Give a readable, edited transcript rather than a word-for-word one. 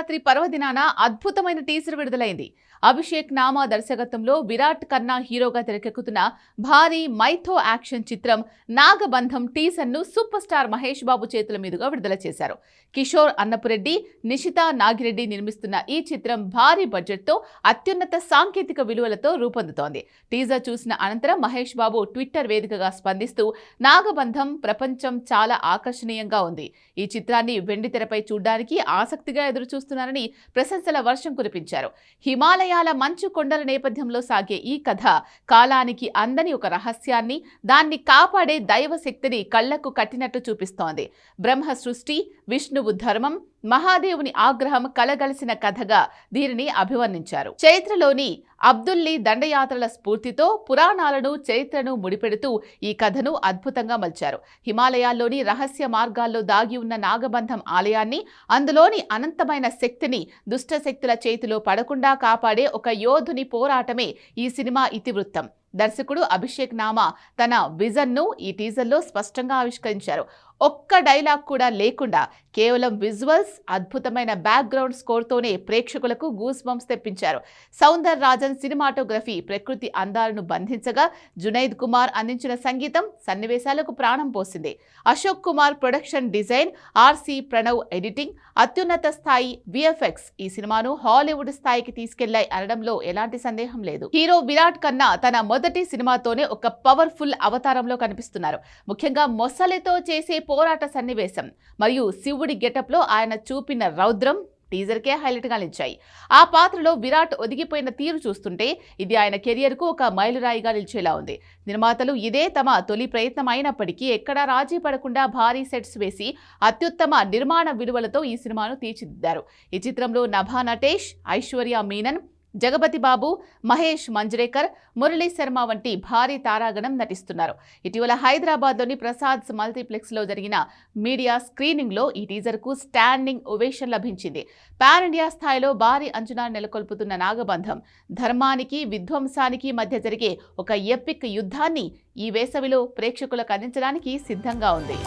శివరాత్రి పర్వదినాన అద్భుతమైన టీజర్ విడుదలైంది. అభిషేక్ నామా దర్శకత్వంలో విరాట్ ఖన్నా హీరోగా తెరకెక్కుతున్న భారీ మైథో యాక్షన్ చిత్రం నాగబంధం టీజర్ ను సూపర్ స్టార్ మహేష్ బాబు చేతుల మీదుగా విడుదల చేశారు. కిషోర్ అన్నపురెడ్డి, నిషితా నాగిరెడ్డి నిర్మిస్తున్న ఈ చిత్రం భారీ బడ్జెట్ తో అత్యున్నత సాంకేతిక విలువలతో రూపొందుతోంది. టీజర్ చూసిన అనంతరం మహేష్ బాబు ట్విట్టర్ వేదికగా స్పందిస్తూ నాగబంధం ప్రపంచం చాలా ఆకర్షణీయంగా ఉంది. ఈ చిత్రాన్ని వెండితెరపై చూడడానికి ఆసక్తిగా ఎదురుచూస్తున్నారని ప్రశంసల వర్షం కురిపించారు. హిమాలయాల మంచు కొండల నేపథ్యంలో సాగే ఈ కథ కాలానికి అందని ఒక రహస్యాన్ని, దాన్ని కాపాడే దైవ శక్తిని కళ్లకు కట్టినట్టు చూపిస్తోంది. బ్రహ్మ సృష్టి, విష్ణువు ధర్మం, మహాదేవుని ఆగ్రహం కలగలిసిన కథగా దీనిని అభివర్ణించారు. చైత్రలోని అబ్దుల్లీ దండయాత్రల స్ఫూర్తితో పురాణాలను, చరిత్రను ముడిపెడుతూ ఈ కథను అద్భుతంగా మలిచారు. హిమాలయాల్లోని రహస్య మార్గాల్లో దాగి ఉన్న నాగబంధం ఆలయాన్ని, అందులోని అనంతమైన శక్తిని దుష్టశక్తుల చేతిలో పడకుండా కాపాడే ఒక యోధుని పోరాటమే ఈ సినిమా ఇతివృత్తం. దర్శకుడు అభిషేక్ నామా తన విజన్ను ఈ టీజర్లో స్పష్టంగా ఆవిష్కరించారు. ఒక్క డైలాగ్ కూడా లేకుండా కేవలం విజువల్స్, అద్భుతమైన బ్యాక్గ్రౌండ్ స్కోర్తోనే ప్రేక్షకులకు గూస్ బంప్స్ తెప్పించారు. సౌందర్ రాజన్ సినిమాటోగ్రఫీ ప్రకృతి అందాలను బంధించగా, జునైద్ కుమార్ అందించిన సంగీతం సన్నివేశాలకు ప్రాణం పోసింది. Ashok Kumar production design, RC Pranav editing, అత్యున్నత స్థాయి విఎఫ్ఎక్స్ ఈ సినిమాను హాలీవుడ్ స్థాయికి తీసుకెళ్లాయి అనడంలో ఎలాంటి సందేహం లేదు. హీరో విరాట్ ఖన్నా తన మొదటి సినిమాతోనే ఒక పవర్ఫుల్ అవతారంలో కనిపిస్తున్నారు. ముఖ్యంగా మొసలితో చేసే పోరాట సన్నివేశం మరియు శివుడి గెటప్ లో ఆయన చూపిన రౌద్రం టీజర్కే హైలైట్ గా నిలిచాయి. ఆ పాత్రలో విరాట్ ఒదిగిపోయిన తీరు చూస్తుంటే ఇది ఆయన కెరియర్ కు ఒక మైలురాయిగా నిలిచేలా ఉంది. నిర్మాతలు ఇదే తమ తొలి ప్రయత్నం అయినప్పటికీ ఎక్కడా రాజీ పడకుండా భారీ సెట్స్ వేసి అత్యుత్తమ నిర్మాణ విలువలతో ఈ సినిమాను తీర్చిదిద్దారు. ఈ చిత్రంలో నభా నటేష్, ఐశ్వర్య మీనన్, జగపతి బాబు, మహేష్ మంజ్రేకర్, మురళీ శర్మ వంటి భారీ తారాగణం నటిస్తున్నారు. ఇటీవల హైదరాబాద్లోని ప్రసాద్ మల్టీప్లెక్స్లో జరిగిన మీడియా స్క్రీనింగ్లో ఈ టీజర్కు స్టాండింగ్ ఓవేషన్ లభించింది. పాన్ ఇండియా స్థాయిలో భారీ అంచనాలు నెలకొల్పుతున్న నాగబంధం ధర్మానికి, విధ్వంసానికి మధ్య జరిగే ఒక ఎపిక్ యుద్ధాన్ని ఈ వేసవిలో ప్రేక్షకులకు అందించడానికి సిద్ధంగా ఉంది.